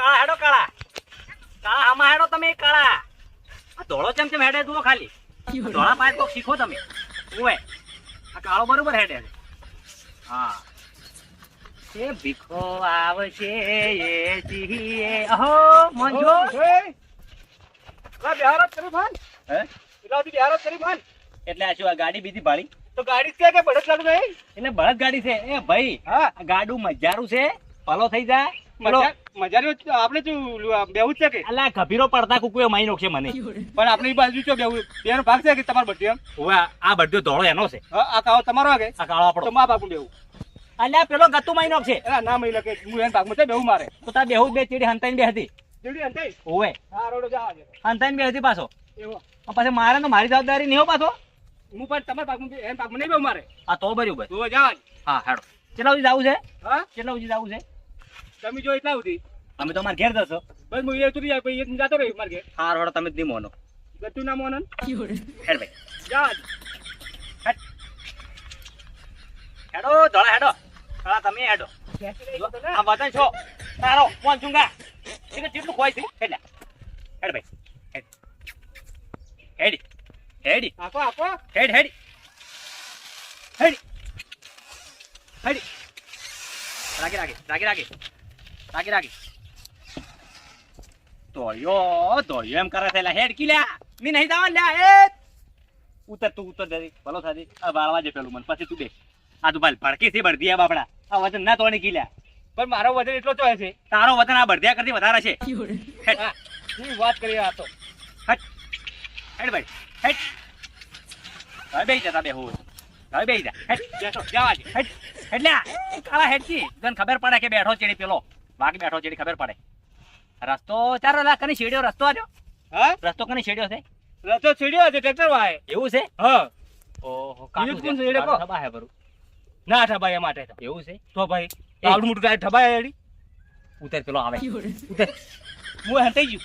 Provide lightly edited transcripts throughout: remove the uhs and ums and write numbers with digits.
કાળા હેડો કાળા કાળા આમાં હેડો તમે કાળા આ ધોળો ચમ હેડે જુઓ ખાલી ધોળા પાય કોક શીખો તમે ઓય આ કાળો બરોબર હેડે હા એ ભીખો આવશે એ જીએ અહો મંજો બિહારત કરી ભાન હે એટલાથી બિહારત કરી ભાન એટલે આ શું આ ગાડી બીજી ભાળી તો ગાડી છે કે બળદ ચાલુ ગઈ એટલે બળદ ગાડી છે એ ભાઈ હા આ ગાડું મજારું છે પલો થઈ જાય મજાની આપણે શું બેવું છે કે અલા ગભીરો પડતા કુકુએ માઈ નોખશે મને પણ આપણે એ બાજુ છો બેવું બેનો ભાગ છે કે તમારો બટ્યો એમ ઓવે આ બધો ધોળો એનો છે હા આ કાળો તમારો આગે આ કાળો આપણો તો મા બાપનું બેવું અલ્યા પેલો ગત્તુ માઈ નોખશે એના ના મહિલા કે હું એના ભાગમાં છે બેવું મારે તો તાર બેહુ બે ચીડી હંતાઈને બે હતી જેડી અંતે ઓવે હા રોડો જા આજે હંતાઈને બે હતી પાછો એવો પછી મારે તો મારી જવાબદારી નહીં હો પાછો હું પણ તમારા ભાગમાં એના ભાગમાં નહીં બેવું મારે આ તો બરાબર તો જા હા હેડો કેટલા સુધી જવું છે હા કેટલા સુધી જવું છે તમે જો એટલા સુધી અમે તો મારે ઘેર જશો બસ હું એ ઉતરી જાય પછી એક જાતો રહ્યો મારે ઘેર હાર હોડો તમે જ નહીં મોનો ગતું ના મોનન હેડ ભાઈ જા હેડો ધોળા હેડો ધોળા તમે હેડો આ વતન છો તારો કોણ ચુંગા એ કેટલું ખોય છે હેડ હેડ ભાઈ હેડ હેડી હેડી આપો આપો હેડ હેડી હેડી હેડી રાગી રાગી રાગી રાગી રાગી રાગી દોડ્યો એમ કરે છે હેડ કી લ્યા મી નહીં જાવ લ્યા એ ઉતર તું ઉતર જરી ભલો થાજી આ વાળવા જે પેલું મન પછી તું બે આ તું ભાઈ ભડકી થી બળદિયા બાપડા આ વજન ના તોડી કી લ્યા પણ મારો વજન એટલો તો છે તારો વતન આ બળદિયા કરતી વધારે છે હેડ હું વાત કરી આ તો હેડ હેડ ભાઈ હેડ હવે બેહી જા બે હું હવે બેહી જા હેડ બેઠો જવા દે હેડ હેડ લ્યા કાળા હેડ છી તને ખબર પડે કે બેઠો ચેડી પેલો વાઘ બેઠો ચેડી ખબર પડે રસ્તો ચાર લાખ કની શેડ્યો રસ્તો આજો હા રસ્તો કની શેડ્યો છે રસ્તો છેડ્યો છે ટ્રેક્ટર વાય એવું છે હા ઓહો બીજું કોણ શેડે કો? થબા હે બરું ના ઠબાય માટે તો એવું છે તો ભાઈ આવડું મોટું ટાયર ઠબાય એડી ઉતર પેલો આવે ઉતર હું હંતાઈ ગયું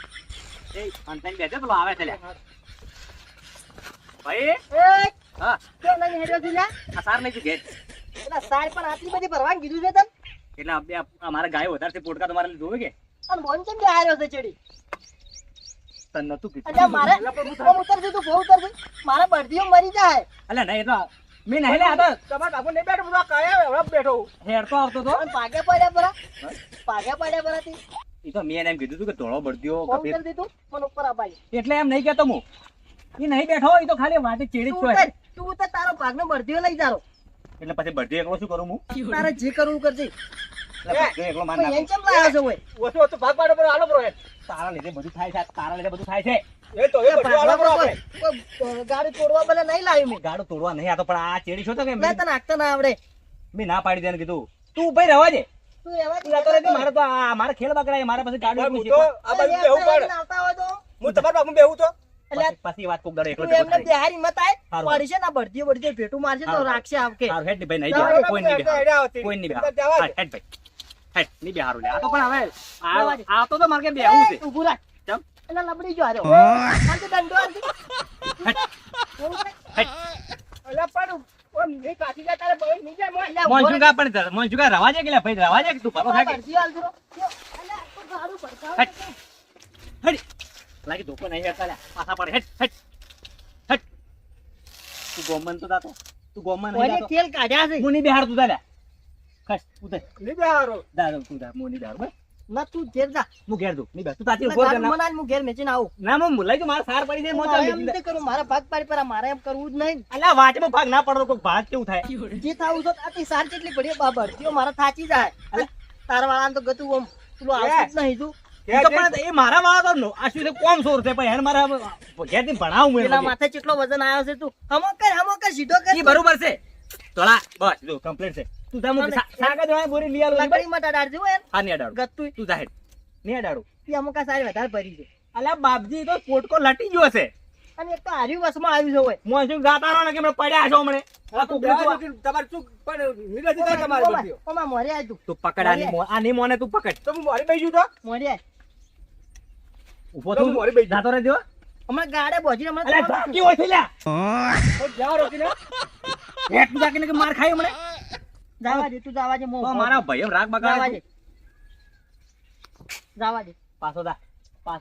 એ અંતન બેઠો પેલો આવે છે લ્યા ભાઈ એ હા કેમ નહીં હેડ્યો છે લ્યા? આ સાર નહીં તું ઘેર એટલે સાર પણ આટલી બધી ભરવાનું કીધું છે તમ એટલે અમારા ગાય વધારે છે પોટકા તમારે જોવે કે અને મોન કેમ બેહાર્યો છે ચડી તને નતું કીધું એટલે મારે ઓમ ઉતરજે તું બહુ ઉતરજે મારા બળદીઓ મરી જાય અલ્યા નહીં એટલે મેં નહીં લે આ તો તમારા બાપુ નહીં બેઠો બધો કાયા હવે બેઠો હેડતો આવતો તો અને પાગે પડ્યા પરા પાગે પડ્યા પરાથી એ તો મેં એમ કીધું તું કે ધોળો બળદ્યો ફોન કરી દીધું મને ઉપર અપાઈ એટલે એમ નહીં કેતો હું એ નહીં બેઠો એ તો ખાલી વાતે ચેડી જ છે તું ઉતર તારો ભાગનો બળદીઓ લઈ જારો એટલે પછી બળદ્યો એકલો શું કરું હું તારે જે કરવું કરજે એટલે બળદ્યો એકલો માર પણ નાખું એમ કેમ લાવ્યો છે ઓય ઓછો ઓછો ભાગ પાડો પર આલો બ્રો તારા લીધે બધું થાય છે તારા લીધે બધું થાય છે એ તો એ બધું આલો બ્રો આપણે કોઈ ગાડી તોડવા બલે નહીં લાવી મેં ગાડો તોડવા નહીં આ તો પણ આ ચેડી છો તો કે મેં તને આખતા ના આવડે મેં ના પાડી દેને કીધું તું ભાઈ રહેવા દે તું એવા તું જતો રહેજે, મારે તો આ મારે ખેલ બકરાય મારે પછી ગાડું હું એટલું તો શીખવા. આ બાજુ બેહું પાડ આવતા હોય તો હું તમારા બાપુ બેહું તો એટલે પછી વાત કોક દાડો એકલો તું ભેગો એમને થાય. બેહારી મત આય હારું. પડી છે ને બળદીઓ બળદીઓ ભેટું મારશે તો હારું. રાખશે આવકે હારું, હેડ ની ભાઈ નહીં જવા બેહારું. દે. કોઈ નહીં બેહારું. હેડા આવતી. કોઈ નહીં જવા બેહારું. દે. હા, હેડ ભાઈ હેડ નહીં બેહારું લે આ તો પણ હવે જવા દે. આ તો મારે કે બેહવું છે ઊભું રાખ ચમ એટલે લબડી જો હાર્યો હાલ તો દંડો હાલતી. એવું છે? અલા પણ ઓમ નહીં કાઢી જાય તારે બહુ નહીં જાય મોય. એટલે ઊભો મોંજુગા પણ મોંજુગા રવા છે કે લે ભાઈ રવા છે કે તું ભલો રાખ. થાય કે બળદીઓ હાલ જરો. એટલે આ તો ગાડું ભરકાવ હેડ. હેડ લાગી ધોકો નહીં હેડતા લે પાછા પડે હેડ હેડ હેડ તું ગોમન તો દાતો તું ગોમન નહીં કોઈને દાતો તેલ કાઢ્યા છે હું નહીં બેહાર તું દાલે ખસ ઉતર નહીં બેહારો. દા તું દા મોની બેહાર બસ ના તું ઘેર જા હું ઘેર દઉં નહીં બેહાર તું તાતી એટલે ઉભો ગાડું કર મને આલ, હું ઘેર મેચીને આવું ના હું મુલાઈ તો મારા સાર પડી જાય હું મોચા એમ નથી કરું મારા ભાગ પાડી પર મારે એમ કરવું જ નહીં અલ્યા વાંચમાં ભાગ ના પડતો કોઈ ભાગ કેવું થાય જે થાવું છો આથી સાર કેટલી પડી બળદીઓ મારા થાચી જાય અલા. તારા વાળા તો ગતું ઓમ પેલું આવતું જ નહીં તું એ તો પણ એ મારા વાળા તો આ શું છે કોમ સોર છે પણ એને મારા ઘેરથી ભણાવું પેલા હું માથે કેટલો વજન આવ્યો છે તું હમો કર સીધો કર એ બરોબર છે તોલા બસ જો કમ્પ્લીટ છે તું જા મુકે સાગા જોઈ બોરી લઈ આલો લકડી માં ડાળ જેવું એમ હા ની અડાડું ગતું તું જા હેડ ની અડાડું ઈ અમુક આ સારી વધારે ભરી છે અલ્યા બાપજી તો પોટકો લટી ગયો છે અને એક તો હાર્યું વસમાં આવ્યું છે ઓય મોંસું ગાતા રહો ને કે હમણાં પડ્યા છો હમણે આ તો બેહારો કે તમારે શું પણ નિરાજી થાય તમારે બધીઓ. ઓમાં મોરે આય તું તું પકડ આ ની મોને તું પકડ તો હું મારી બેસી તો મોરે આય ઉભો તો તું મોરી બેસી. જાતો રહેજો હમણાં ગાડે બોજીને અલ્યા હમણાં ધાકી હોય છે લ્યા તો જાઓ રોકીને. હેઠ તું જાકીને કે માર ખાય હમણે જાવા દે તું જાવા દે મો તો મારા ભાઈઓ રાગ જાવા બગાડે દે જવા દે પાછો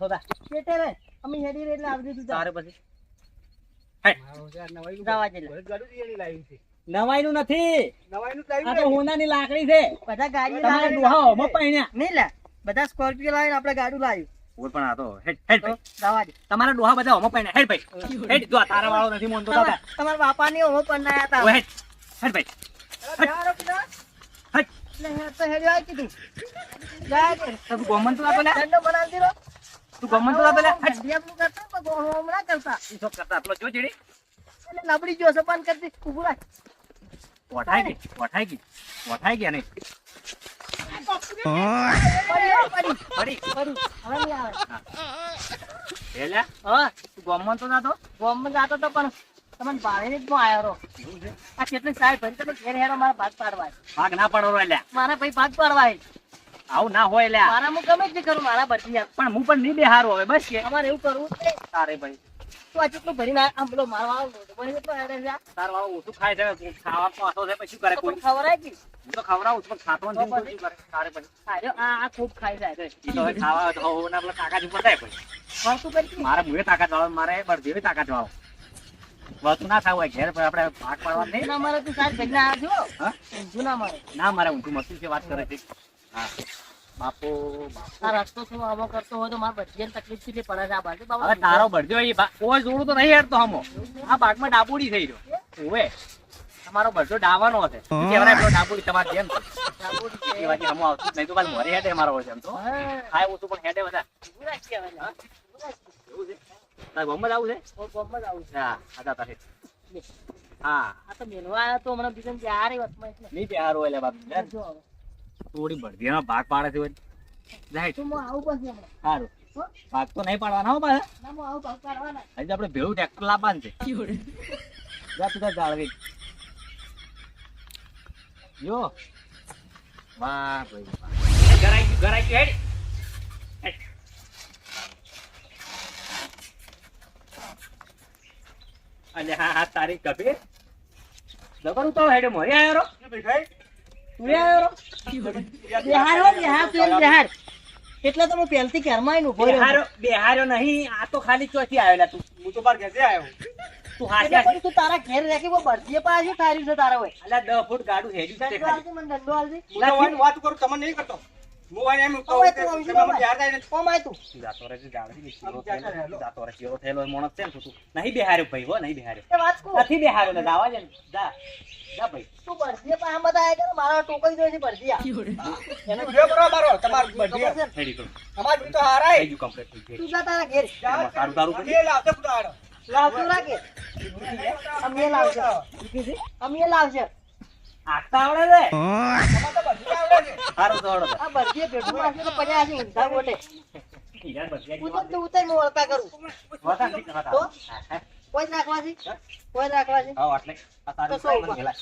દા પેટે રે અમે હેડી રે એટલે આવજે તું જા. તારે પછી જવા દે લે. ગાડું એની લાવી છે નવાઈનું નથી નવાઈનું જ આ લાવી તો છે હોનાની લાકડી છે બધા ગાડીઓ તમારા લાવે ડોહા ઓમાં પૈણ્યા નહીં લે બધા સ્કોર્પિયો લાવીને આપણે ગાડું લાવ્યું ઓય પણ આ તો હેડ તો જવા દે. તમારા ડોહા બધા ઓમાં પૈણ્યા હેડ ભાઈ હેડ જો આ તારા વાળો નથી મોનતો દાદા તમારા બાપાની ઓમો પણ ના હતા ઓય હેડ ભાઈ અરે બિહારો કીધા હેડ એટલે હે તો હેડ્યો આ કીધું જા દે. તું ગોમન તો આપેલા ઠંડો બનાવી દીધો. તું ગોમન તો આપેલા હેડ ઢંઢિયાપણું કરતા પણ હમણાં કરતા ઈ શોખ કરતા આપલો જો ચીડી એટલે નબળી જો સપાન કરતી ઊભું રાખ. વઠાઈ ગયા નહીં પડી પડી હવે નહીં આવે. એલા હા તું ગોમન તો જાતો ગોમમાં જાતો તો પણ તમને ભાવે જ આવ્યો રહો. આ કેટલી સાહેબ ભરી તમે ઘેર હેરો મારા ભાગ પાડવા ભાગ ના પડો એલા મારા ભાઈ ભાગ પાડવા આવું ના હોય એલા મારા હું ગમે તે કરું મારા ભરતી પણ હું પણ નહીં બેહારો હવે બસ કે અમારે એવું કરવું જ નહીં. તારે ભાઈ તું આ જેટલું ભરીને આમ પેલો મારવા આવો તો પછી કેટલો હેડે છે આ? તાર વાળો ઓછું ખાય છે ખાવા પાછો છે પછી શું કરે તો કોઈ પણ ખવડાય કે હું તો ખવડાવું છું પણ ખાતો નથી તો શું કરે તારે પછી ખાજો આ ખૂબ ખાઈ જાય ઈ તો હવે ખાવા તો હોના પેલા કાકા જ ઉપર થાય પછી વળતું કરી મારે મુએ તાકાત વાળો મારે બળદેવી તાકાત વાળો વસ્તુ ના થાવ હોય ઘેર પર આપણે ભાગ પાડવા નહીં ના મારે તું સાહેબ ભરી ના આવજો હા ઊંધું ના મારે ના મારે ઊંધું મસ્તી છે વાત કરે છે હા બાપો આ રસ્તો શું આવો કરતો હોય તો મારે બધી તકલીફ કેટલી પડે છે આ બાજુ બાબા હવે તારો બળદ્યો ઈ કોઈ જોડું તો નહીં હેડતો હમો આ બાગમાં ડાબુડી થઈ રહ્યો ઓવે તમારો બળદો ડાવાનો હશે કેવરાય પેલો ડાબુડી તમારે જેમ છે એ વાજી હમો આવતું જ નહીં તો કાલ મોરી હેડે મારો હોય એમ તો હા ખાય ઓછું પણ હેડે બધા ઊભું રાખીએ હવે લે. એવું છે તારે ગમત આવું છે ઓર ગોમમાં જ આવું છે. હા આતા તારે હા આ તો મેલવા આવ્યો તો હમણાં બીજાને ત્યારે વચમાં એટલે. નહીં બેહારો એટલે બાપ જો હવે. થોડી બળદીનો ભાગ પાડે છે જાય તો હું આવું પછી હમણાં. સારું હો? ભાગ તો નહીં પાડવાના હો પાછા ના હું આવું ભાગ પાડવાના. હજી આપણે ભેળું ટ્રેક્ટર લાવવાનું છે જા તું તાર જાળવી જો વાહ ભાઈ વાહ ઘરાઈ ગયું હેડ હેડ. અલે હા હા તારી કબીર જબર તો હેડે મોરી આવ્યો રો ભેખાઈ તું આવ્યો રો બિહાર હો, બિહાર તું એમ બિહાર. એટલે તો હું પહેલથી ઘરમાં આવીને ઊભો રહ્યો. બેહારો બેહારો નહીં આ તો ખાલી ચોથી આવેલા તું હું તો બાર ઘેસે આવ્યો તું એટલે હાસ્યા પછી તું તારા ઘેર રાખી બહુ બળદીએ પાછી ઠાર્યું છે તારા હોય. અલા 10 ફૂટ ગાડું હેડ્યું છે દંડો ખાલી. આલજે મને, દંડો આલજે. હું તો વાયને વાત કરું તમને નહીં કરતો હું વાયને એમ કહું ઓય કે તું તમે મને બિહાર જાય ને ઓમ આય તું. જાતો રહે છે, જાતો રહે કેવો થયેલો મોણસ છે ને તું નહીં બેહાર્યો ભાઈ હો નહીં બેહાર્યો એ વાત કહું. નથી બેહાર્યો ને દાવા છે ને જા જા ભાઈ તું બળદીએ પાસે બધા આયા કરે, મારા ટોકાઈ જાય છે બળદીયા. એને વિડિયો કરો મારો તમાર ખબર બધી છે ને? હેડી કરું અમાર બી તો હારાય થઈ ગયું કમ્પ્લીટ થઈ તું જા તારા ઘેર. ગયું તારું તારું કરી એ લાવતે ફૂટો આડો લાવતું રાખે. અમે લાવશે. અમે લાવશે. આગતા આવડે છે તમાર તો બધી આવડે છે સારું તો આવડે આ બળદીએ ભેગું નાખશે તો પડ્યા છે ઈંધા ગોટે. યાર બસ ઉતર તો ઉતર, હું ઓળખા કરું. વાતા શીખ વાતા તો? કોઈ જ રાખવા છે? કોઈ જ રાખવા છે? હા એટલે આ તારું તો શું? મને ગેલા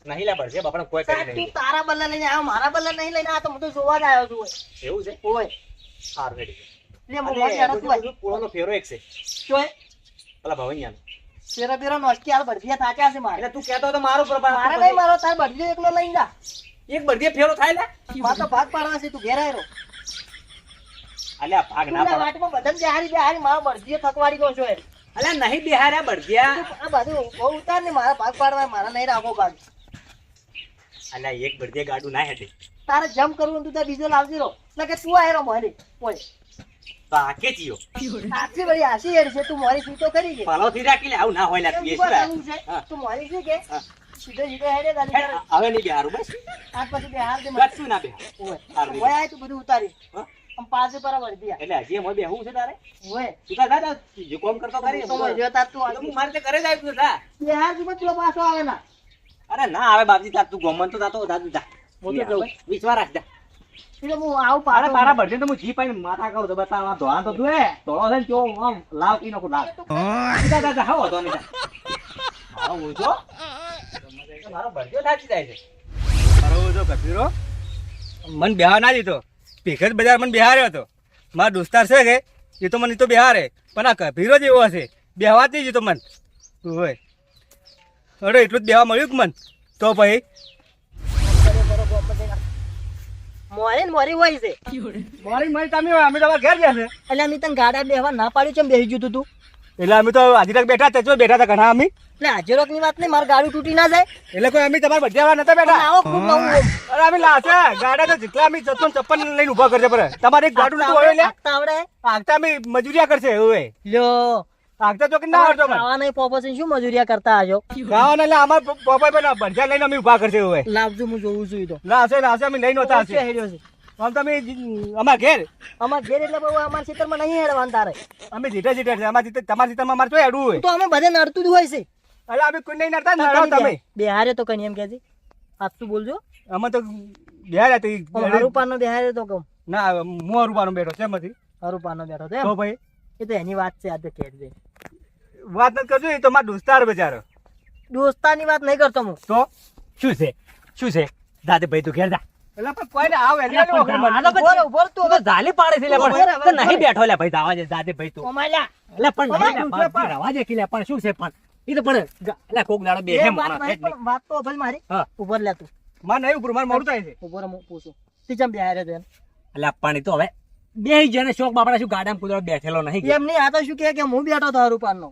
નહીં લા પડશે બાપા કોઈ કરી સાહેબ, તું નહીં તારા બદલા લઈને આવ્યો, મારા બદલા નહીં લઈને આવ્યો, તો હું તો જોવા જ આવ્યો છું. એવું છે ઓય. સારું હેડી લે, હું મારી હાડત હોય. પૂળોનો ફેરો એક છે ચોય. પેલા ભવૈયાનો પેરા પેરા નોસ્કી હાલ બળદિયા થાચ્યા છે મારે. એટલે તું કહેતો તો મારો પ્રભાવ મારે નહીં મારો, તાર બળદિયો એકલો લઈને જા. એક બળદીએ ફેરો થાય લે મારે તો ભાગ પાડવા છે, તું ઘેર આવ્યો. અલ્યા ભાગ ના તું લે, પાડ વાટમાં બધાને બેહારી બેહારી મારો બળદિયો થકવાડી ગયો છો એ. અલ્યા નહીં બેહાર્યા બળદિયા આ બધું બહુ ઉતાર ને, મારા ભાગ પાડવા, મારા નહીં રાખો ભાગ. અલ્યા એક બળદીએ ગાડું ના હેડે તારે જમ કરવું હોય તો તું તાર બીજો લાવજે રો. એટલે કે તું આયરો મારી. ઓય. તો આકે જીયો આછી વળી આછી હેડ છે, તું મારી શું તો કરી છે. પાલો થી રાખી લે આવું ના હોય લા એમ તું એ શું શું કરવું છે? હા. તું મારી શું કે? હા. સીધો સીધો હેડે તારી હેડ, ઘરે. હવે નહીં બેહારું બસ આજ પછી બેહાર દે મને. કશું ના બેહાર ઓય. હારું. ઓય આય તું બધું ઉતારી. હા? આમ પાસે પર વળદિયા. એટલે હજી એમાં બેહવું છે તારે ઓય. તું તાર જા જો કોમ કરતો કરી તો મને જો તાર તું એટલે આવી. હું મારે તે ઘરે જાય તું જા બેહાર તું પેલો પાછો આવે ના. અરે ના આવે બાપજી તાર તું ગમન તો જાતો જા તું જા હું તો જાઉં. વિશ્વાસ રાખ જા એટલે હું આવું અરે પાછો. તારા બર્થડે તો હું જી પાઈને માથા કરું તો બતાવવા ધોળા તો તું ધોળો છે ને કેવો આમ લાવ કી નાખું લાવ જા જા જા હા વધો નહીં જા મારો ઓછો મારો બર્થડે થાકી જાય છે મારો જો કબીરો મન બિહાર ના દીધો ભેખત બજાર મને બિહાર્યો હતો મારા દોસ્તાર છે કે એ તો મને તો બિહારે પણ આ કબીરો જ એવો હશે બેહવાતી જ તો મન હોય અરે એટલું જ બેહવા મળ્યું કે મન તો ભાઈ મોરે ને મોરી હોય છે મોરી મળી તમે અમે તમારા ઘેર ગયા છે એટલે અમે તને ગાડા બેહવા ના પાડ્યું છે બેહી ગયું તું એટલે અમે તો આજે તક બેઠા હતા જો બેઠા હતા ઘણા અમે એટલે હાજરોક ની વાત નહીં મારું ગાડું તૂટી ના જાય એટલે કોઈ અમે તમારા બધા નતા બેઠા આવો ખૂબ નવું અરે અમે લાશે ગાડા તો જેટલા અમે જતો ચપ્પલ લઈને ઉભા કરશે પર તમારે એક ગાડું નતું હોય લે આગતા આવડે આગતા અમે મજૂરિયા કરશે એવું લ્યો આગતા તો કે ના આવડતો મને ખાવા નહીં પોપો છે શું મજૂરિયા કરતા આજો ગાવાના એટલે અમાર પપ્પા પણ ભરજા લઈને અમે ઉભા કરશે એવું લાવજો હું જોઉં છું ઈ તો લાશે અમે લઈને નતા શું હશે હેડ્યો છે આમ તમે અમાર ઘેર અમાર ઘેર એટલે બહુ અમારા ખેતરમાં નહીં હેડવાનું તારે અમે જીટા છે અમારા તમારા જીતામાં અમારે તો હેડવું હોય તો અમે બધે નડતું જ હોય છે એટલે અમે કોઈ નહીં નડતા નડો તમે બિહારે તો કઈ એમ કે છે સાચું બોલજો અમે તો બિહાર હતી હરુપાનો બિહારે તો કહું ના હું રૂપાનો બેઠો છે એમાંથી હરુપાનો બેઠો તો તો ભાઈ એ તો એની વાત છે આજે કે છે વાત નથી કરજો એ તો મારો દોસ્તાર બચારો દોસ્તાની વાત નહીં કરતો હું તો શું છે દાદે ભાઈ તું ઘેર જા એટલે પણ કોઈ ને આવ એલી આલો વગર મને. ઉભો ઉભો તું તો ઝાલી પાડે છે લે ઉભો પણ રહે, તો ઉભો નહીં રહે. બેઠો લે ભાઈ દાવા દે દાદે ભાઈ તું કોમાલ્યા એટલે પણ કોમાલ, નહીં લે, શું છે પણ રવા દે કે લે પણ શું છે પણ ઈ તો પણ એટલે કોક દાડો બે હે એ વાત માણસ નહીં, એટલે પણ વાત તો ભલે મારી હા. ઉભો લે તું માર નહીં ઉપર માર મોડું થાય છે ઉભો રે હું પૂછું તી ચમ બિહારે છે એટલે પાણી તો હવે બે જણે શોખ બાપડા શું ગાડામાં કુદરત બેઠેલો નહીં કે એમ નહીં આ તો શું કે હું બેઠો તો હરુપાનો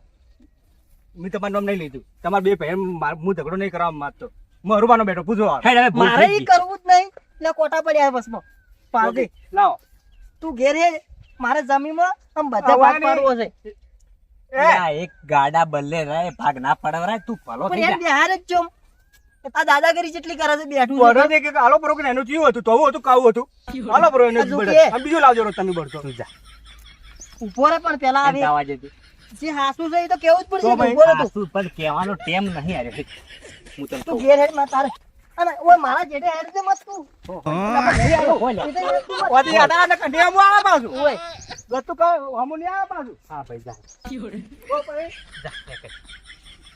મેં તમારું નામ નહીં લીધું તમારે બે ભાઈ હું ઝઘડો નહીં કરવા માંગતો હું રૂપાનો બેઠો પૂછો હેડ હવે ભૂલ મારે થઈ ઈ ગઈ. કરવું જ નહીં એટલે કોટા પડ્યા બસમાં પાડી લાવો તું ઘેર હે મારે જમીનમાં આમ બધા આ ભાગ વાની- પાડવો છે આ એક ગાડા બદલે રહે ભાગ ના પડવરાય તું ભલો થઈ પણ જા એમ બિહારે જ છો આ દાદાગીરી જેટલી કરે છે બેઠું બરો છે. દે કે આલો પરો કે એનું ચીયું હતું તો આવું હતું કાવું હતું આલો પરો એને હજુ બળે. કે? આમ બીજું લાવજો રોજ તમે બળતો તું જા ઉભો રે પણ પેલા એમ આવે જવા દે તું. જે હાસુ છે એ તો કેવું જ પડશે તો કે ભાઈ, ઉભો રે તું. આ શું પણ કહેવાનો ટેમ નહીં આરે હું તને તું કહું. ઘેર હેડ માં તારે અને ઓય મારા જેઠે હેડ દે મત તું નહીં આવ્યો. એ તો હેડ તું મત. વાદી આડા આડા કંઠિયામાં આવે પાછું ઓય ગતું કહો હમું નહીં આવે પાછું હા ભાઈ જા તો ભાઈ જા લે કર.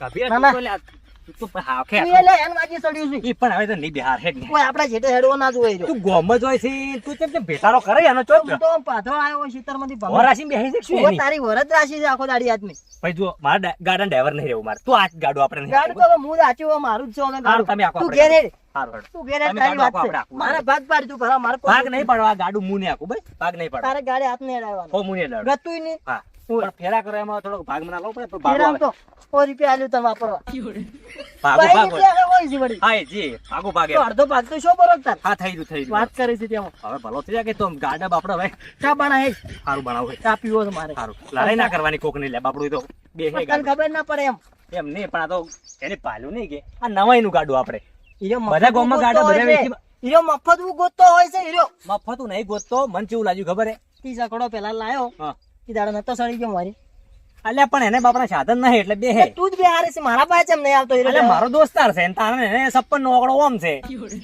કબીર ના, તું ના. તો લે આ- તું તો પણ હાવ ખે. તું એ લે એન વાજી સડ્યું છે ઈ પણ હવે તો નહીં બિહાર હેડ ને. ઓય આપડા જેઠે હેડવો ના જોઈ રહ્યો તું ગોમ જ હોય છે તું કેમ કેમ ભેટારો કરે એનો ચોટ હું તો આમ પાથરો આવ્યો હોય શીતળમાંથી ભમર. વરાસી બેહી છે શું ઓય એની? તારી વરદ રાશિ છે આખો દાડી આદમી ભાઈ જો મારા ગાડા ડ્રાઈવર નહીં રહેવું મારે તું આ જ ગાડું આપણે નહીં ગાડું તો હવે હું રાખ્યું હોય, મારું જ છે હવે હારું, ગાડું. તમે આખો તું આપણે ઘેર હેડ સારું હેડ. તું ઘેર હેડ તમે તારી ગાડું વાત આખો છે આપણે મારે ભાગ પાડ તું ભરા મારે કોઈ- ભાગ નહીં પડવા ગાડું મું નહીં આખું ભાઈ ભાગ નહીં પડવા તારે ગાડે હાથ નહીં અડાડવાનો હો મું નહીં લડવા. ગતુંય નહીં હા પણ ફેરા કરો એમાં થોડોક ભાગ મને લો પડે પણ ફેર આમ ભાગો તો 100 રૂપિયા આલ્યું તને વાપરવા ભાગો ભાઈ ભાગો રૂપિયા હવે હોય છે વળી. હા એ જી ભાગો ભાગે તો અડધો ભાગ તો શું બરોબર તાર હા થઈ રહ્યું વાત કરી છે તેમાં હવે ભલો થઈ જાય કે તો ગાડા બાપડો હવે ચા બના હે સારું બનાવું ચા પીવો છે મારે સારું લડાઈ ના કરવાની કોક નહીં લે બાપડું તો બે હે તને ગાડું. ખબર ના પડે એમ એમ નહીં પણ આ તો એને પાલ્યું નહીં કે આ નવાઈ નું ગાડું આપણે હીરો બધા ગામમાં ગાડા બધા વેચી- હીરો મફત હું ગોતતો હોય છે હીરો મફતું નહીં ગોતતો મને કેવું લાગ્યું ખબર હે 30 આંકડો પેલા લાયો હા ઈ દાડો નતો સડી ગયો મારી અલ્યા પણ એને બાપડા સાધન નહીં એટલે બે હે તું જ બિહારે છે મારા પાસે એમ નહીં આવતો હીરો એટલે મારો દોસ્તાર છે ને તારે એને 56 નો આંકડો ઓમ છે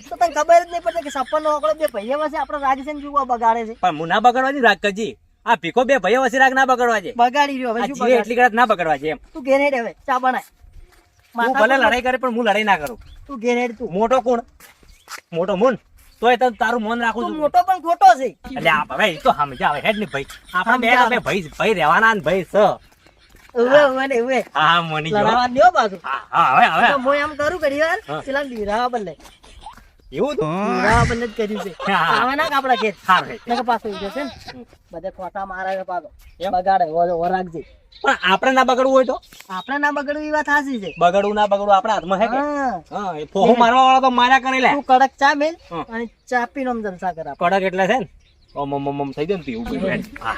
તો તને ખબર જ નહીં પડતી કે 56 નો આંકડો બે ભાઈઓ વચ્ચે આપણો રાગ છે ને જુઓ બગાડે છે પણ હું ના બગડવા દી રાગ કરજી આ ભીખો બે ભાઈઓ વચ્ચે રાગ ના બગડવા છે બગાડી રહ્યો હવે આ શું જીવે બગાડે એટલી ઘડી ના બગડવા છે એમ તું ઘેર હેડ હવે ચા બનાય હું ભલે લડાઈ કરે પણ હું લડાઈ ના કરું તું ઘેર હેડ તું મોટો કોણ મોટો મુન તોય તને તારું મન રાખું તું છું મોટો પણ ખોટો છે એટલે આ હવે ઈ તો સમજાવે હેડ ની ભાઈ આપણે બે સમજાવે. બે ભાઈ ભાઈ રહેવાના ને ભાઈ સ ઉવે ઉવે ને ઉવે હા હા મોની ગયો લડાવા દ્યો બાજુ હા હા હવે હવે તો હું એમ કરું ઘડી વાર હા. પેલા બીરાવા બદલે એવું તો બીરાવા બદલે જ કર્યું છે હા. આવે ના કે આપડા ઘેર સારું હે. નકર પાછું ઈ જશે ને બધે ખોટા મારા છે પાછો બગાડે ઓ રાખજે પણ આપણે ના બગડવું હોય તો આપણે ના બગડવું એ વાત સાચી છે બગડવું ના બગડવું આપણા હાથમાં હે કે હા. હા એ ફોહું મારવા વાળા તો માર્યા કરી લે તું કડક ચા મેલ હા. અને ચા પીનો આમ જલસા કર આપણે. કડક એટલે છે ને ઓમ ઓમ ઓમ ઓમ થઈ જાય ને પીવું પીવું હેડ. હા